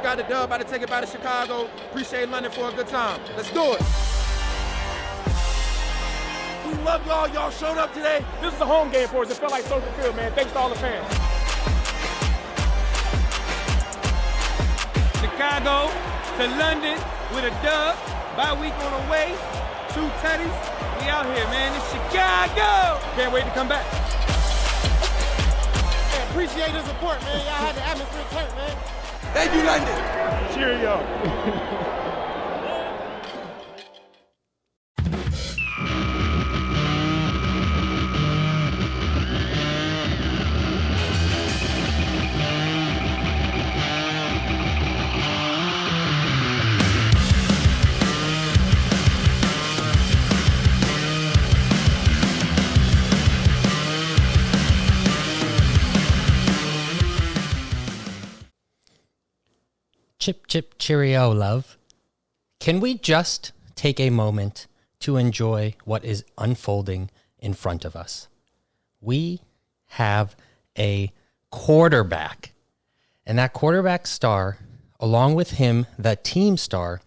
got the dub, about to take it back to Chicago. Appreciate London for a good time. Let's do it. We love y'all. Y'all showed up today. This is a home game for us. It felt like Soldier Field, man. Thanks to all the fans. Chicago to London with a dub. Bye week on the way. 2 teddies. We out here, man. It's Chicago. Can't wait to come back. Man, appreciate the support, man. Y'all had the atmosphere turned, man. Thank you, London. Cheerio. Chip, chip, cheerio, love. Can we just take a moment to enjoy what is unfolding in front of us? We have a quarterback, and that quarterback star, along with him, that team star,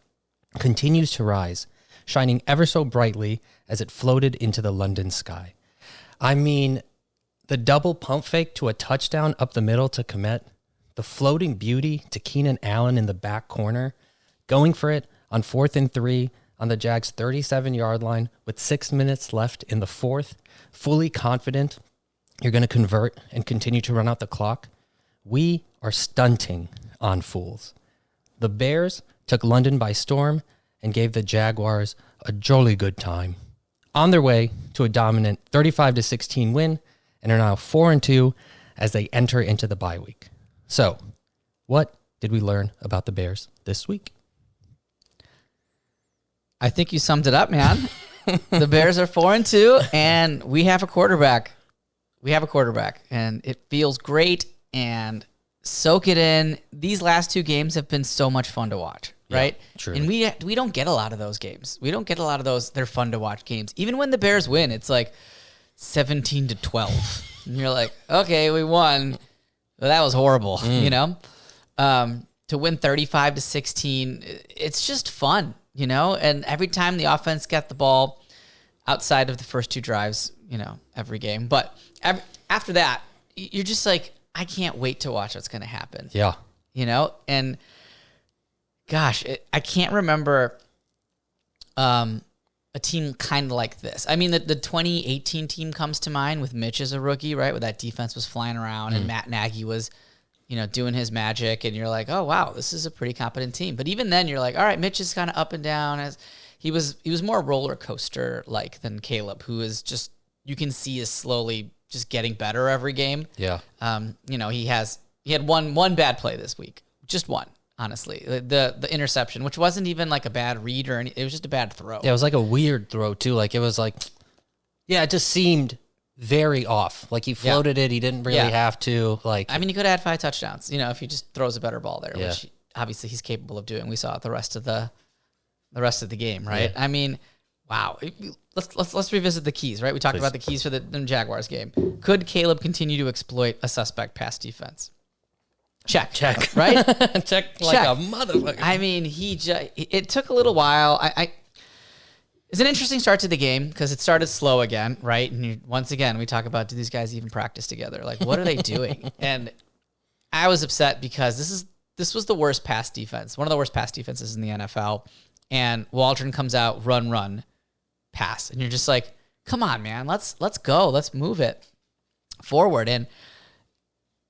continues to rise, shining ever so brightly as it floated into the London sky. I mean, the double pump fake to a touchdown up the middle to Komet, the floating beauty to Keenan Allen in the back corner, going for it on 4th and 3 on the Jags' 37-yard line with 6 minutes left in the fourth, fully confident you're going to convert and continue to run out the clock. We are stunting on fools. The Bears took London by storm and gave the Jaguars a jolly good time. On their way to a dominant 35-16 win and are now 4-2 as they enter into the bye week. So, what did we learn about the Bears this week? I think you summed it up, man. The Bears are 4-2, and we have a quarterback. And it feels great, and soak it in. These last 2 games have been so much fun to watch, right? Yeah, truly. And we don't get a lot of those games. We don't get a lot of those, they're fun to watch games. Even when the Bears win, it's like 17-12. And you're like, okay, we won. Well, that was horrible, you know? To win 35-16, it's just fun, you know? And every time the offense got the ball outside of the first 2 drives, you know, every game. But after that, you're just like, I can't wait to watch what's going to happen. Yeah. You know? And gosh, I can't remember a team kind of like this. I mean, the 2018 team comes to mind with Mitch as a rookie, right? Where that defense was flying around and Matt Nagy was, you know, doing his magic, and you're like, oh wow, this is a pretty competent team. But even then, you're like, all right, Mitch is kind of up and down. As he was more roller coaster like than Caleb, who is just, you can see is slowly just getting better every game. Yeah. You know, he had one bad play this week, just one. Honestly, the interception, which wasn't even like a bad read or anything, it was just a bad throw. Yeah, it was like a weird throw too. Like it was like, yeah, it just seemed very off. Like he floated it, he didn't really have to. Like, I mean, he could have had 5 touchdowns, you know, if he just throws a better ball there, Yeah. which obviously he's capable of doing. We saw it the rest of the game, right? Yeah. I mean, wow. Let's revisit the keys, right? We talked Please. about the keys for the Jaguars game. Could Caleb continue to exploit a suspect pass defense? Check. Right? Check like a motherfucker. I mean, it took a little while. It's an interesting start to the game because it started slow again, right? And once again, we talk about, do these guys even practice together? Like, what are they doing? And I was upset because this was the worst pass defense, one of the worst pass defenses in the NFL. And Waldron comes out, run, pass. And you're just like, come on, man, let's go. Let's move it forward. And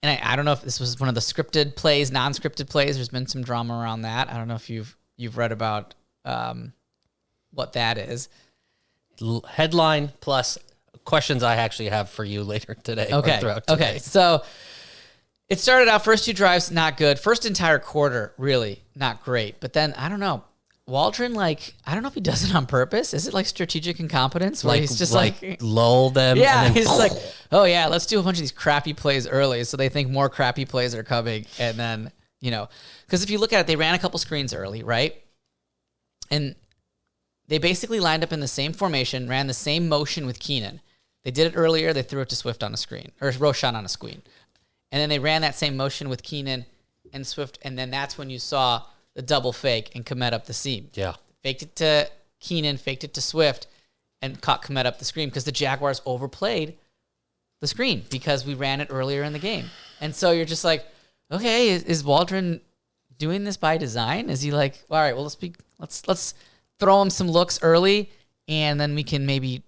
I don't know if this was one of the scripted plays, non-scripted plays. There's been some drama around that. I don't know if you've read about what that is. Headline plus questions I actually have for you later today. Okay. So it started out first 2 drives, not good. First entire quarter, really not great. But then, I don't know, Waldron, like, I don't know if he does it on purpose. Is it like strategic incompetence? Where he's just like lull them. Yeah, and then, he's like, oh yeah, let's do a bunch of these crappy plays early so they think more crappy plays are coming. And then, you know, because if you look at it, they ran a couple screens early, right? And they basically lined up in the same formation, ran the same motion with Keenan. They did it earlier. They threw it to Swift on a screen, or Roshan on a screen. And then they ran that same motion with Keenan and Swift, and then that's when you saw the double fake and Kmet up the seam. Yeah. Faked it to Keenan, faked it to Swift, and caught Kmet up the screen because the Jaguars overplayed the screen because we ran it earlier in the game. And so you're just like, okay, is Waldron doing this by design? Is he like, all right, well, let's throw him some looks early, and then we can maybe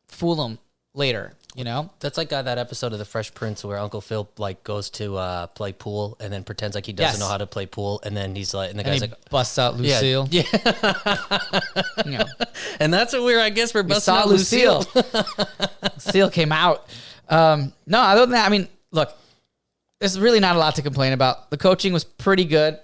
fool him later, you know? That's like that episode of The Fresh Prince where Uncle Phil like goes to play pool and then pretends like he doesn't know how to play pool, and then he's like, and the guy's like, busts out Lucille. Yeah. Yeah. And that's what I guess we're We busting saw out Lucille. Lucille came out. No, other than that, I mean, look, there's really not a lot to complain about. The coaching was pretty good,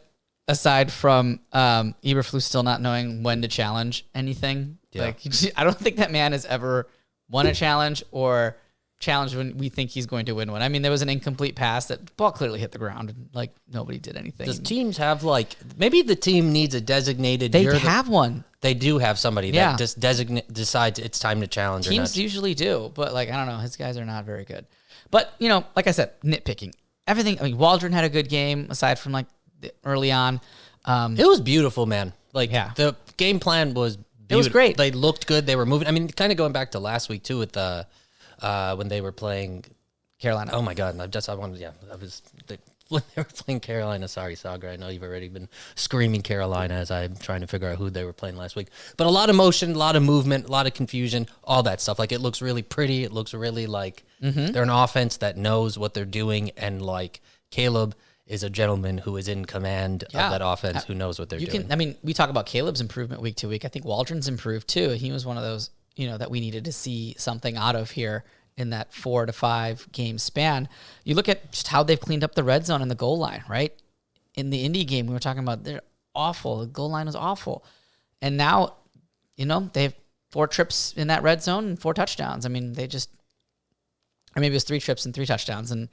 aside from Eberflus still not knowing when to challenge anything. Yeah. Like, I don't think that man has ever won a challenge or challenged when we think he's going to win one. I mean, there was an incomplete pass that the ball clearly hit the ground, and like nobody did anything. Does teams have like, maybe the team needs a designated? They have one. They do have somebody that just decides it's time to challenge. Teams usually do, but like, I don't know, his guys are not very good. But, you know, like I said, nitpicking. Everything, I mean, Waldron had a good game, aside from like early on. It was beautiful, man. Like, the game plan was beautiful. It was great. They looked good. They were moving. I mean, kind of going back to last week, too, with the when they were playing Carolina. Oh, my God. When they were playing Carolina, sorry, Sagar, I know you've already been screaming Carolina as I'm trying to figure out who they were playing last week. But a lot of motion, a lot of movement, a lot of confusion, all that stuff. Like, it looks really pretty. It looks really like they're an offense that knows what they're doing. And, like, Caleb is a gentleman who is in command of that offense, who knows what they're doing. I mean, we talk about Caleb's improvement week to week. I think Waldron's improved, too. He was one of those, you know, that we needed to see something out of here in that 4 to 5 game span. You look at just how they've cleaned up the red zone and the goal line, right? In the Indy game, we were talking about they're awful. The goal line was awful. And now, you know, they have 4 trips in that red zone and 4 touchdowns. I mean, or maybe it was 3 trips and 3 touchdowns. And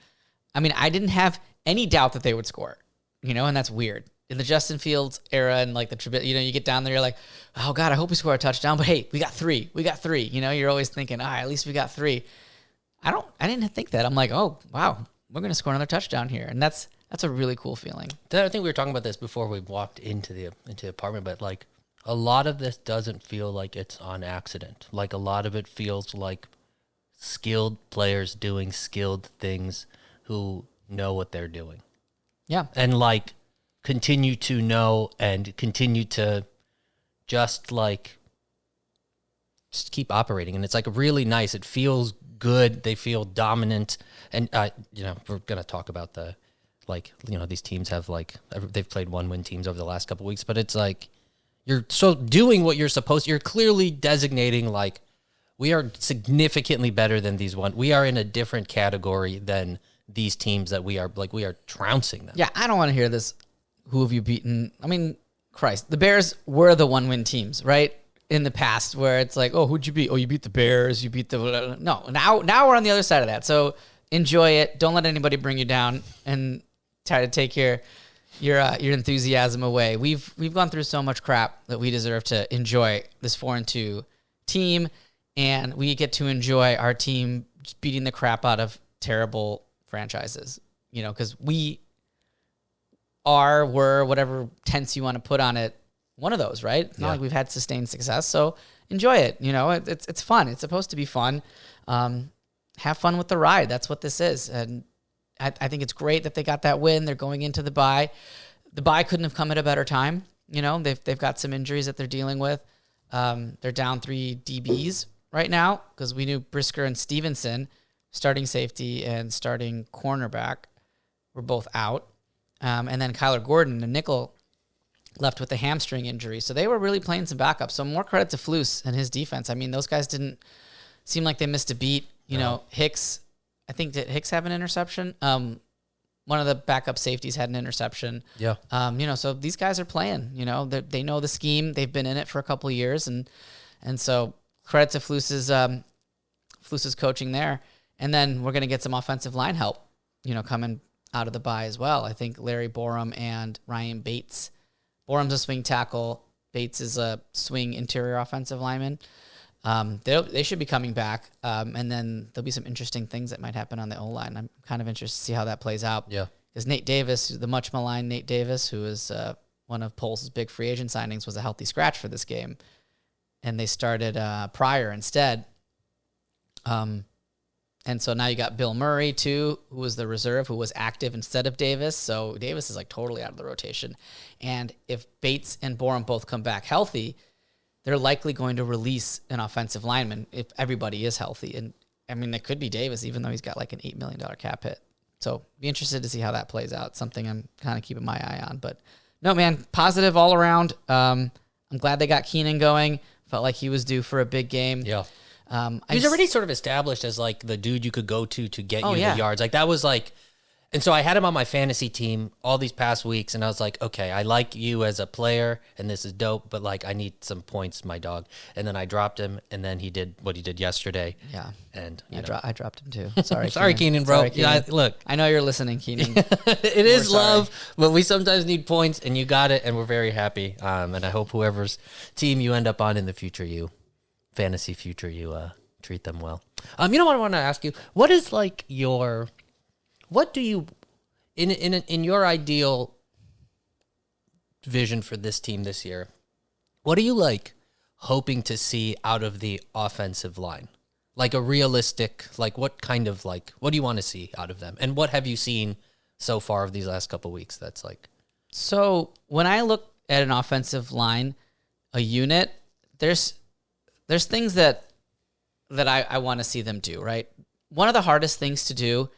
I mean, I didn't have any doubt that they would score, you know, and that's weird. In the Justin Fields era and like you get down there, you're like, oh God, I hope we score a touchdown. But hey, we got 3. You know, you're always thinking, at least we got 3. I didn't think that. I'm like, oh wow, we're gonna score another touchdown here, and that's a really cool feeling. I think we were talking about this before we walked into the apartment, but like a lot of this doesn't feel like it's on accident. Like a lot of it feels like skilled players doing skilled things who know what they're doing. Yeah, and like continue to know and continue to just keep operating, and it's like really nice. It feels good. They feel dominant, and you know, we're gonna talk about these teams have they've played 1-win teams over the last couple of weeks, but it's like you're so doing what you're supposed to. You're clearly designating like we are significantly better than these one. We are in a different category than these teams that we are trouncing them. Yeah, I don't want to hear this. Who have you beaten? I mean, Christ, the Bears were the 1-win teams, right? In the past, where it's like, oh, who'd you beat? Oh, you beat the Bears. You beat the no. Now we're on the other side of that. So enjoy it. Don't let anybody bring you down and try to take your enthusiasm away. We've gone through so much crap that we deserve to enjoy this 4-2 team, and we get to enjoy our team just beating the crap out of terrible franchises. You know, because were, whatever tense you want to put on it. One of those, right? It's not like we've had sustained success, so enjoy it. You know, it's fun. It's supposed to be fun. Have fun with the ride. That's what this is. And I think it's great that they got that win. They're going into the bye. The bye couldn't have come at a better time. You know, they've got some injuries that they're dealing with. They're down 3 DBs right now because we knew Brisker and Stevenson, starting safety and starting cornerback, were both out. And then Kyler Gordon, the nickel, left with a hamstring injury. So they were really playing some backup. So more credit to Flus and his defense. I mean, those guys didn't seem like they missed a beat. You know, Hicks, I think, did Hicks have an interception? One of the backup safeties had an interception. Yeah. You know, so these guys are playing. You know, they know the scheme. They've been in it for a couple of years. And so credit to Flus's coaching there. And then we're going to get some offensive line help, you know, coming out of the bye as well. I think Larry Borum and Ryan Bates. Borum's a swing tackle. Bates is a swing interior offensive lineman. They should be coming back. And then there'll be some interesting things that might happen on the O-line. I'm kind of interested to see how that plays out. Yeah. because Nate Davis, the much maligned Nate Davis, who is one of Poles' big free agent signings, was a healthy scratch for this game. And they started Pryor instead. And so now you got Bill Murray, too, who was the reserve, who was active instead of Davis. So Davis is like totally out of the rotation. And if Bates and Borum both come back healthy, they're likely going to release an offensive lineman if everybody is healthy. And I mean, it could be Davis, even though he's got like an $8 million cap hit. So be interested to see how that plays out. Something I'm kind of keeping my eye on. But no, man, positive all around. I'm glad they got Keenan going. Felt like he was due for a big game. Yeah. He's already sort of established as like the dude you could go to get you the yards. Like that was like, and so I had him on my fantasy team all these past weeks, and I was like, okay, I like you as a player, and this is dope, but like I need some points, my dog. And then I dropped him, and then he did what he did yesterday. Yeah, and I dropped him too. Sorry, Keenan, bro. Sorry, Keenan. Yeah, look, I know you're listening, Keenan. it is love, but we sometimes need points, and you got it, and we're very happy. And I hope whoever's team you end up on in the future, fantasy future, you treat them well. You know what I want to ask you? What is like what do you in your ideal vision for this team this year? What are you like hoping to see out of the offensive line? Like a realistic, like what kind of like what do you want to see out of them? And what have you seen so far of these last couple of weeks that's like? So when I look at an offensive line, a unit, there's things that I want to see them do, right? One of the hardest things to do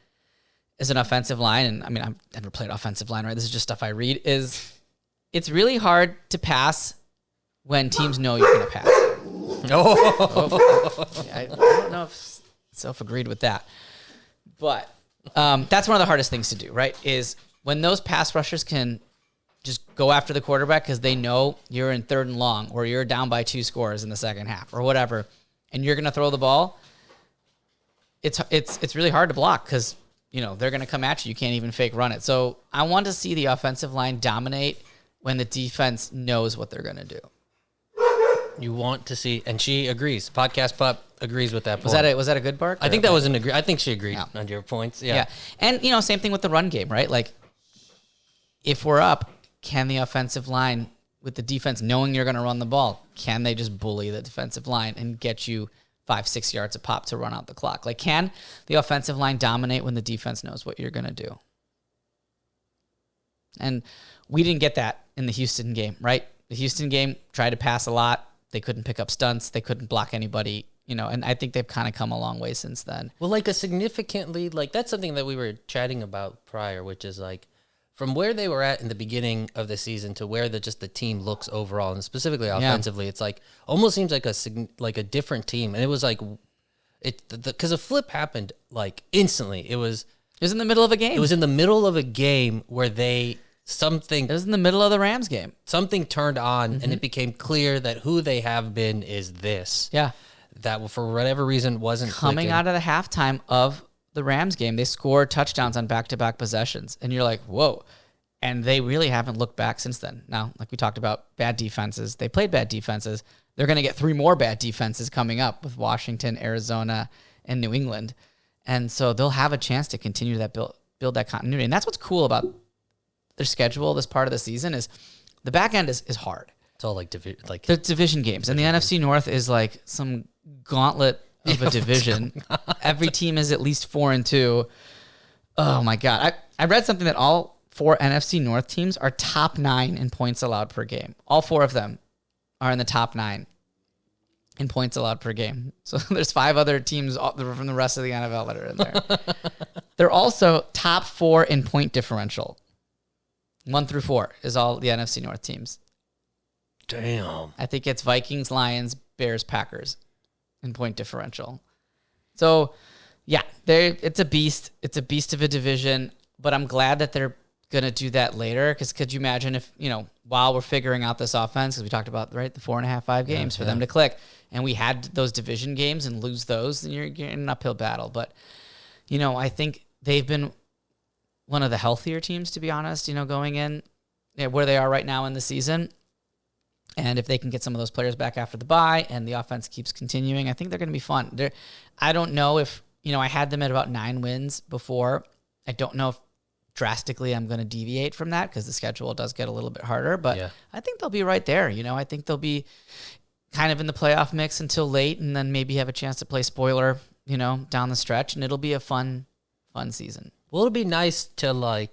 as an offensive line, and I mean, I've never played offensive line, right? This is just stuff I read, is it's really hard to pass when teams know you're going to pass. I don't know if Self agreed with that. But that's one of the hardest things to do, right? Is when those pass rushers can just go after the quarterback because they know you're in 3rd and long or you're down by 2 scores in the second half or whatever, and you're going to throw the ball, it's really hard to block because they're going to come at you. You can't even fake run it. So I want to see the offensive line dominate when the defense knows what they're going to do. You want to see, and she agrees. Podcast Pup agrees with that point. Was that a good bark? I think that was an agree. I think she agreed on your points. Yeah. And same thing with the run game, right? Like if we're up, can the offensive line with the defense knowing you're going to run the ball, can they just bully the defensive line and get you 5-6 yards a pop to run out the clock? Like, can the offensive line dominate when the defense knows what you're going to do? And we didn't get that in the Houston game, right? The Houston game tried to pass a lot. They couldn't pick up stunts. They couldn't block anybody, and I think they've kind of come a long way since then. Well, like a significant lead, like that's something that we were chatting about prior, which is like from where they were at in the beginning of the season to where the team looks overall, and specifically offensively, it's like almost seems like a different team. And it was like because a flip happened like instantly. It was in the middle of a game. It was in the middle of a game where it was in the middle of the Rams game. Something turned on, and it became clear that who they have been is this. Yeah. That for whatever reason wasn't coming clicking. Out of the halftime of the Rams game. They scored touchdowns on back-to-back possessions, and you're like, whoa. And they really haven't looked back since then. Now, like we talked about, bad defenses. They played bad defenses. They're going to get 3 more bad defenses coming up with Washington, Arizona, and New England. And so they'll have a chance to continue that build that continuity. And that's what's cool about their schedule this part of the season is the back end is hard. It's all like the division games. And the NFC North is like some gauntlet of a division. Every team is at least 4-2. Oh my God. I read something that all 4 NFC North teams are top 9 in points allowed per game. All 4 of them are in the top 9 in points allowed per game. So there's 5 other teams from the rest of the NFL that are in there. They're also top 4 in point differential. 1 through 4 is all the NFC North teams. Damn. I think it's Vikings, Lions, Bears, Packers in point differential. So, yeah, it's a beast. It's a beast of a division, but I'm glad that they're going to do that later because could you imagine if, while we're figuring out this offense, because we talked about, right, the 4.5, 5 games for them to click, and we had those division games and lose those, then you're in an uphill battle. But, I think they've been one of the healthier teams, to be honest, going in where they are right now in the season. And if they can get some of those players back after the bye and the offense keeps continuing, I think they're going to be fun. I don't know if, I had them at about 9 wins before. I don't know if drastically I'm going to deviate from that because the schedule does get a little bit harder. But Yeah. I think they'll be right there. I think they'll be kind of in the playoff mix until late, and then maybe have a chance to play spoiler, down the stretch, and it'll be a fun season. Well, it'll be nice to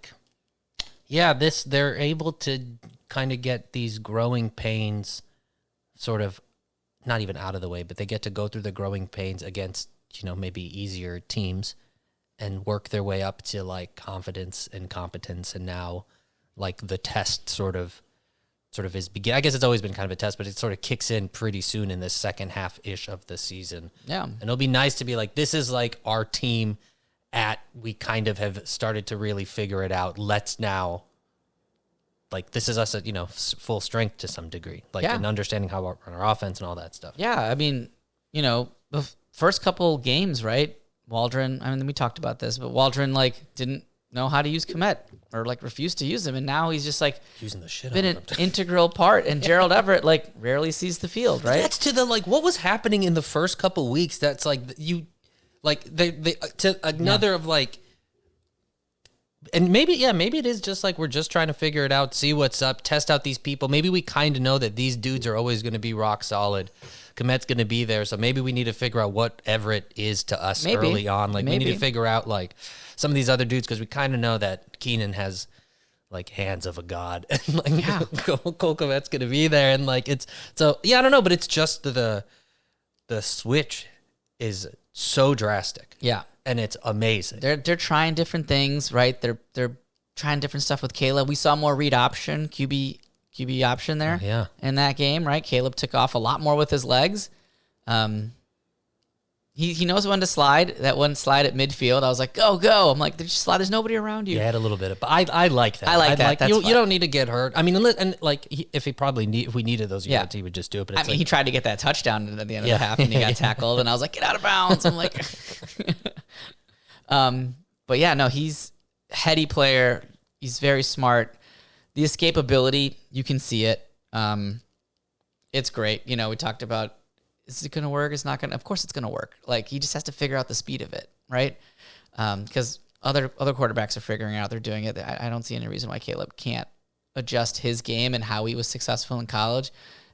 they're able to kind of get these growing pains sort of not even out of the way, but they get to go through the growing pains against, maybe easier teams and work their way up to like confidence and competence. And now like the test sort of is begin. I guess it's always been kind of a test, but it sort of kicks in pretty soon in the second half-ish of the season. Yeah. And it'll be nice to be like, this is like our team we kind of have started to really figure it out. Let's now, like, this is us at, full strength to some degree, like, and understanding how we run our offense and all that stuff. Yeah. I mean, the first couple games, right? Waldron, we talked about this, but Waldron, didn't know how to use Komet or, refused to use him. And now he's just, using the shit been out an of him. integral part. And Gerald Everett, rarely sees the field, right? That's to the, what was happening in the first couple weeks? That's, they to another of, and maybe it is just we're just trying to figure it out, see what's up, test out these people. Maybe we kind of know that these dudes are always going to be rock solid. Komet's going to be there, so maybe we need to figure out what Everett is to us early on. We need to figure out some of these other dudes because we kind of know that Keenan has hands of a god, and Cole Komet's going to be there, and it's so I don't know, but it's just the switch is so drastic, and it's amazing. They're trying different things, right? They're trying different stuff with Caleb. We saw more read option, QB option there in that game, right? Caleb took off a lot more with his legs. He knows when to slide. That one slide at midfield, I was like, go. I'm like, there's nobody around you. You had a little bit of, but I like that. I like that. That's you don't need to get hurt. I mean, if we needed those yards, he would just do it. But he tried to get that touchdown at the end of the half, and he got tackled, and I was like, get out of bounds. I'm like, but yeah, no, he's a heady player. He's very smart. The escapability, you can see it. It's great. We talked about, is it going to work? It's not going to. Of course it's going to work. He just has to figure out the speed of it, right? Because other quarterbacks are figuring it out. They're doing it. I don't see any reason why Caleb can't adjust his game and how he was successful in college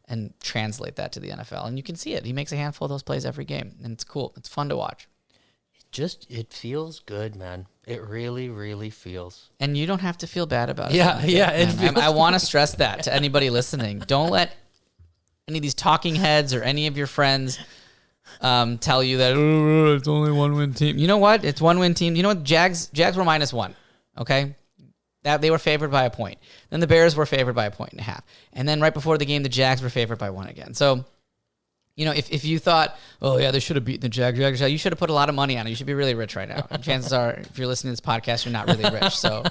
and translate that to the NFL. And you can see it. He makes a handful of those plays every game, and it's cool. It's fun to watch. It feels good, man. It really, really feels. And you don't have to feel bad about it. Yeah. I want to stress that to anybody listening. Don't let any of these talking heads or any of your friends tell you that it's only 1-win team. You know what? It's 1-win team. You know what? Jags were -1. Okay, that they were favored by a point. Then the Bears were favored by 1.5, and then right before the game, the Jags were favored by 1 again. So, if you thought, oh yeah, they should have beaten the Jags, you should have put a lot of money on it. You should be really rich right now. And chances are, if you're listening to this podcast, you're not really rich. So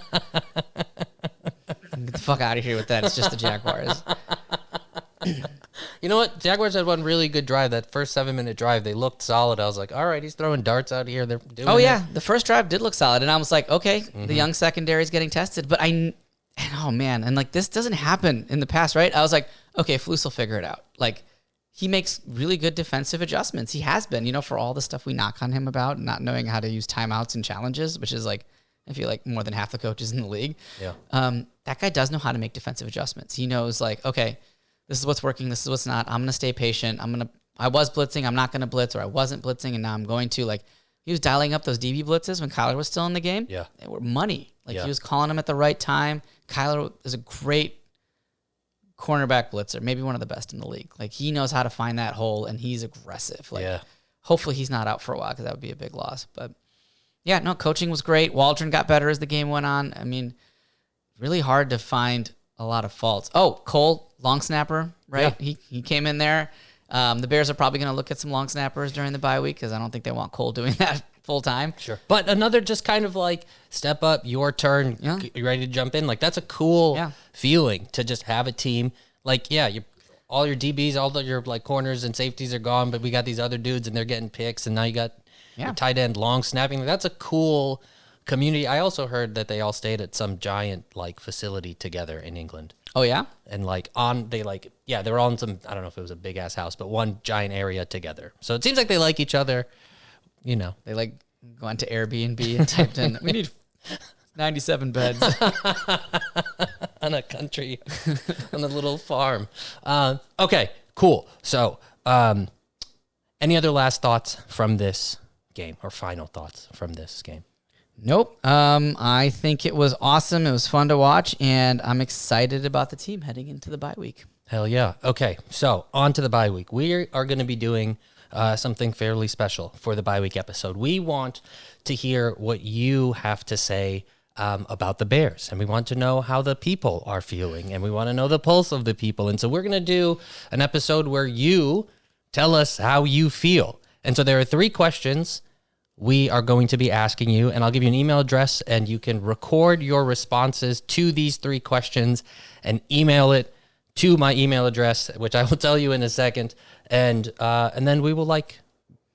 get the fuck out of here with that. It's just the Jaguars. You know what? Jaguars had one really good drive. That first 7-minute drive, they looked solid. I was like, all right, he's throwing darts out here. They're doing it. The first drive did look solid, and I was like, okay, the young secondary is getting tested. But oh man, and this doesn't happen in the past, right? I was like, okay, Flus will figure it out. He makes really good defensive adjustments. He has been, for all the stuff we knock on him about, not knowing how to use timeouts and challenges, which is I feel like more than half the coaches in the league. Yeah. That guy does know how to make defensive adjustments. He knows okay, this is what's working, this is what's not. I'm going to stay patient. I was blitzing, I'm not going to blitz, or I wasn't blitzing, and now I'm going to. He was dialing up those DB blitzes when Kyler was still in the game. Yeah. They were money. He was calling them at the right time. Kyler is a great cornerback blitzer, maybe one of the best in the league. He knows how to find that hole, and he's aggressive. Hopefully he's not out for a while because that would be a big loss. But yeah, no, coaching was great. Waldron got better as the game went on. Really hard to find a lot of faults. Oh, Cole, long snapper, right? Yeah. He came in there. The Bears are probably going to look at some long snappers during the bye week because I don't think they want Cole doing that full time. Sure. But another just kind of step up, your turn, you ready to jump in? That's a cool feeling to just have a team. All your DBs, all your corners and safeties are gone, but we got these other dudes and they're getting picks, and now you got your tight end long snapping. That's a cool community. I also heard that they all stayed at some giant facility together in England. Oh yeah? And they were all in some, I don't know if it was a big ass house, but one giant area together. So it seems like they like each other. They go onto Airbnb and typed in, we need 97 beds. On a country, on a little farm. Okay, cool. So, any other last thoughts from this game or final thoughts from this game? Nope. I think it was awesome. It was fun to watch, and I'm excited about the team heading into the bye week. Hell yeah. Okay, so on to the bye week. We are going to be doing something fairly special for the bye week episode. We want to hear what you have to say about the Bears, and we want to know how the people are feeling, and we want to know the pulse of the people. And so we're going to do an episode where you tell us how you feel. And so there are 3 questions we are going to be asking you, and I'll give you an email address, and you can record your responses to these 3 questions and email it to my email address, which I will tell you in a second, and then we will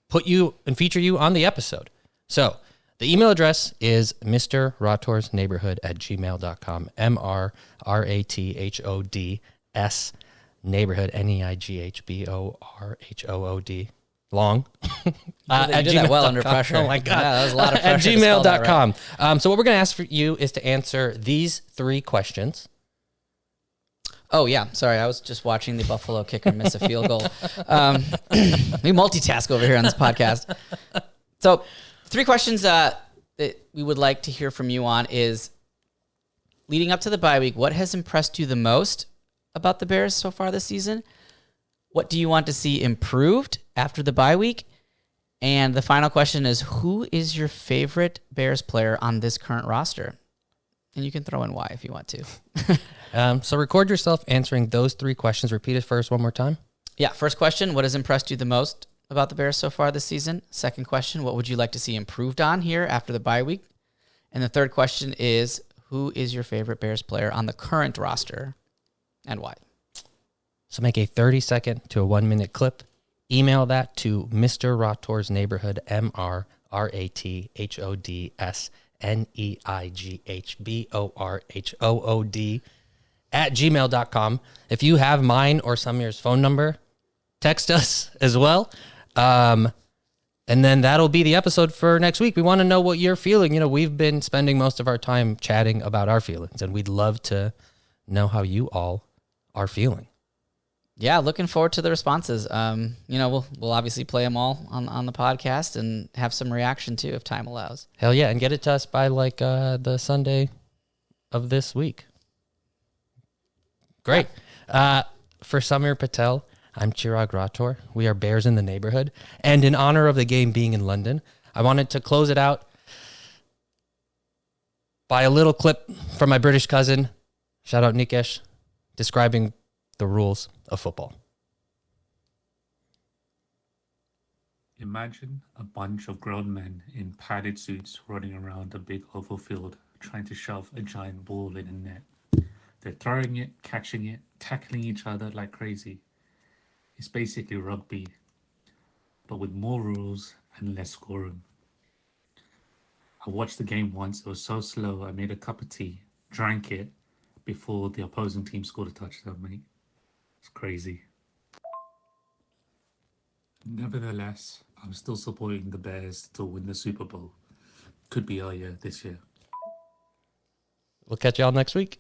put you and feature you on the episode. So the email address is mrrathodsneighborhood@gmail.com, mrrathods neighborhood, NEIGHBORHOOD. Long. You did that well under pressure. Oh my God. Yeah, that was a lot of pressure. At gmail.com. Right. So what we're going to ask for you is to answer these 3 questions. Oh, yeah. Sorry, I was just watching the Buffalo kicker miss a field goal. We multitask over here on this podcast. So 3 questions that we would like to hear from you on is, leading up to the bye week, what has impressed you the most about the Bears so far this season? What do you want to see improved after the bye week? And the final question is, who is your favorite Bears player on this current roster? And you can throw in why if you want to. So record yourself answering those 3 questions. Repeat it first one more time. Yeah, first question, what has impressed you the most about the Bears so far this season? Second question, what would you like to see improved on here after the bye week? And the third question is, who is your favorite Bears player on the current roster and why? So make a 30-second to a 1-minute clip. Email that to Mr. Rathor's Neighborhood, mrrathodsneighborhood @gmail.com. If you have mine or Samir's phone number, text us as well. And then that'll be the episode for next week. We want to know what you're feeling. You know, we've been spending most of our time chatting about our feelings, and we'd love to know how you all are feeling. Yeah, looking forward to the responses. We'll obviously play them all on the podcast and have some reaction too if time allows. Hell yeah, and get it to us by the Sunday of this week. Great. For Samir Patel, I'm Chirag Rathod. We are Bears in the Neighborhood. And in honor of the game being in London, I wanted to close it out by a little clip from my British cousin, shout out Nikesh, describing the rules of football. Imagine a bunch of grown men in padded suits running around a big oval field trying to shove a giant ball in a net. They're throwing it, catching it, tackling each other like crazy. It's basically rugby, but with more rules and less scoring. I watched the game once. It was so slow. I made a cup of tea, drank it before the opposing team scored a touchdown, mate. It's crazy. Nevertheless, I'm still supporting the Bears to win the Super Bowl. Could be our year this year. We'll catch y'all next week.